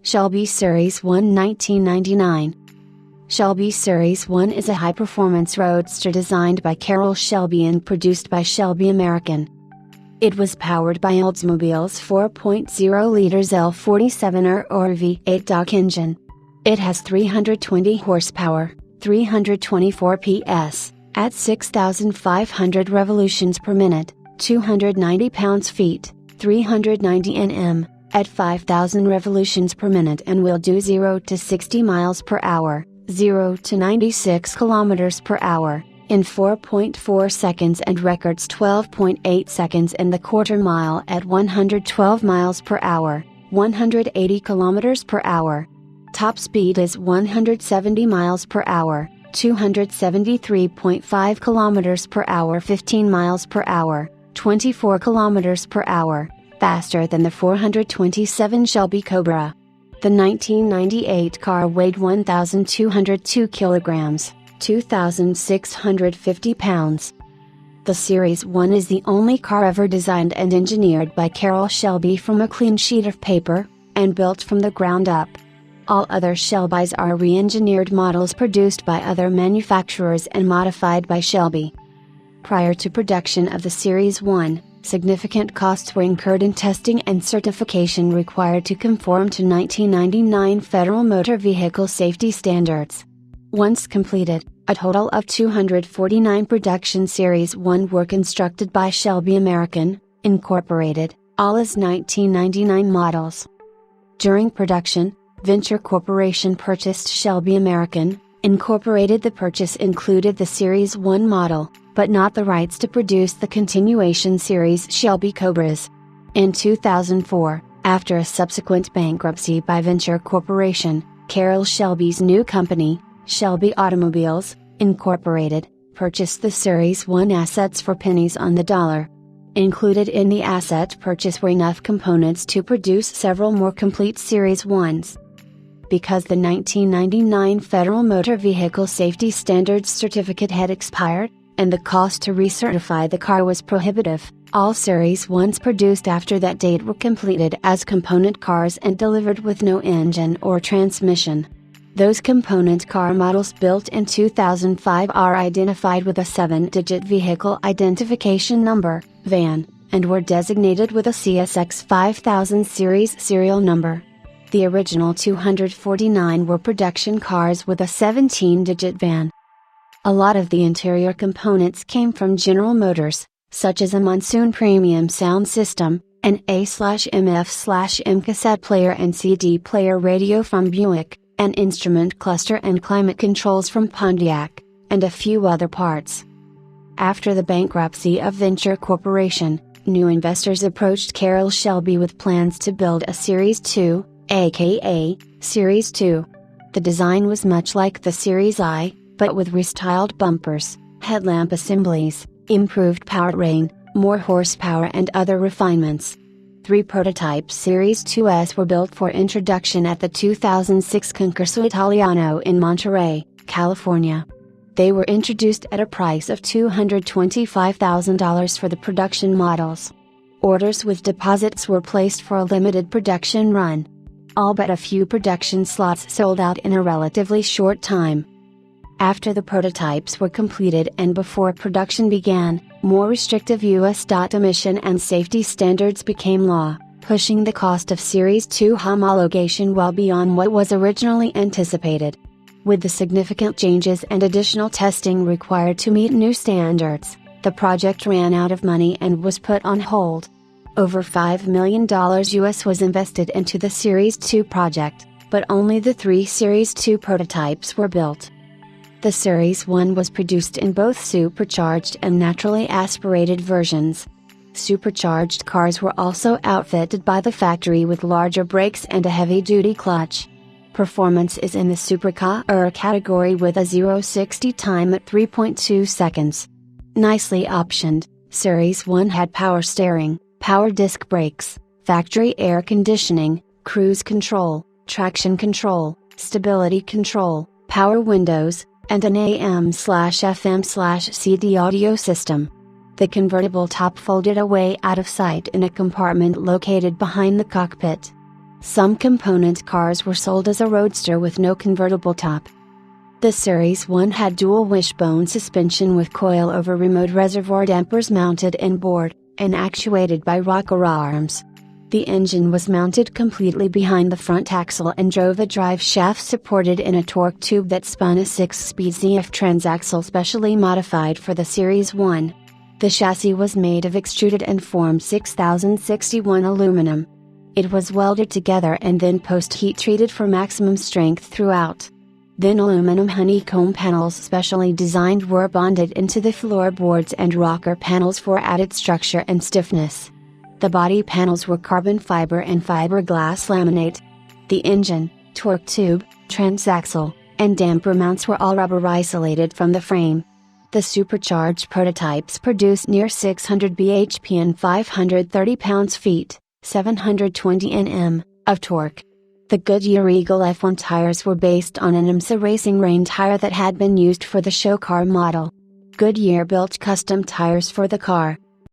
Shelby Series 1 1999. Shelby Series 1 is a high-performance roadster designed by Carroll Shelby and produced by Shelby American. It was powered by Oldsmobile's 4.0 liters L47R or V8 DOC engine. It has 320 horsepower, 324 PS, at 6,500 revolutions per minute, 290 pounds-feet, 390 Nm, at 5,000 revolutions per minute and will do 0 to 60 miles per hour, 0 to 96 kilometers per hour, in 4.4 seconds and records 12.8 seconds in the quarter mile at 112 miles per hour, 180 kilometers per hour. Top speed is 170 miles per hour, 273.5 kilometers per hour, 15 miles per hour, 24 kilometers per hour, faster than the 427 Shelby Cobra. The 1998 car weighed 1,202 kilograms, 2,650 pounds. The Series 1 is the only car ever designed and engineered by Carroll Shelby from a clean sheet of paper, and built from the ground up. All other Shelbys are re-engineered models produced by other manufacturers and modified by Shelby. Prior to production of the Series 1, significant costs were incurred in testing and certification required to conform to 1999 Federal Motor Vehicle Safety Standards. Once completed, a total of 249 production Series 1 were constructed by Shelby American, Incorporated, all as 1999 models. During production, Venture Corporation purchased Shelby American, Incorporated. The purchase included the Series 1 model, but not the rights to produce the continuation series Shelby Cobras. In 2004, after a subsequent bankruptcy by Venture Corporation, Carroll Shelby's new company, Shelby Automobiles, Incorporated, purchased the Series 1 assets for pennies on the dollar. Included in the asset purchase were enough components to produce several more complete Series 1s. Because the 1999 Federal Motor Vehicle Safety Standards certificate had expired, and the cost to recertify the car was prohibitive, all Series 1s produced after that date were completed as component cars and delivered with no engine or transmission. Those component car models built in 2005 are identified with a 7-digit Vehicle Identification Number, VAN, and were designated with a CSX 5000 series serial number. The original 249 were production cars with a 17-digit VAN. A lot of the interior components came from General Motors, such as a Monsoon Premium Sound System, an A/MF/M cassette player and CD player radio from Buick, an instrument cluster and climate controls from Pontiac, and a few other parts. After the bankruptcy of Venture Corporation, new investors approached Carroll Shelby with plans to build a Series 2, aka Series 2. The design was much like the Series I, but with restyled bumpers, headlamp assemblies, improved powertrain, more horsepower and other refinements. 3 prototype Series 2s were built for introduction at the 2006 Concorso Italiano in Monterey, California. They were introduced at a price of $225,000 for the production models. Orders with deposits were placed for a limited production run. All but a few production slots sold out in a relatively short time. After the prototypes were completed and before production began, more restrictive U.S. emission and safety standards became law, pushing the cost of Series 2 homologation well beyond what was originally anticipated. With the significant changes and additional testing required to meet new standards, the project ran out of money and was put on hold. Over $5 million US was invested into the Series 2 project, but only the 3 Series 2 prototypes were built. The Series 1 was produced in both supercharged and naturally aspirated versions. Supercharged cars were also outfitted by the factory with larger brakes and a heavy-duty clutch. Performance is in the supercar category with a 0-60 time at 3.2 seconds. Nicely optioned, Series 1 had power steering, power disc brakes, factory air conditioning, cruise control, traction control, stability control, power windows, and an AM/FM/CD audio system. The convertible top folded away out of sight in a compartment located behind the cockpit. Some component cars were sold as a roadster with no convertible top. The Series 1 had dual wishbone suspension with coil-over remote reservoir dampers mounted inboard, and actuated by rocker arms. The engine was mounted completely behind the front axle and drove a drive shaft supported in a torque tube that spun a 6-speed ZF transaxle specially modified for the Series 1. The chassis was made of extruded and formed 6061 aluminum. It was welded together and then post-heat treated for maximum strength throughout. Then aluminum honeycomb panels specially designed were bonded into the floorboards and rocker panels for added structure and stiffness. The body panels were carbon fiber and fiberglass laminate. The engine, torque tube, transaxle, and damper mounts were all rubber isolated from the frame. The supercharged prototypes produced near 600 bhp and 530 pounds-feet, 720 Nm, of torque. The Goodyear Eagle F1 tires were based on an IMSA Racing Rain tire that had been used for the show car model. Goodyear built custom tires for the car,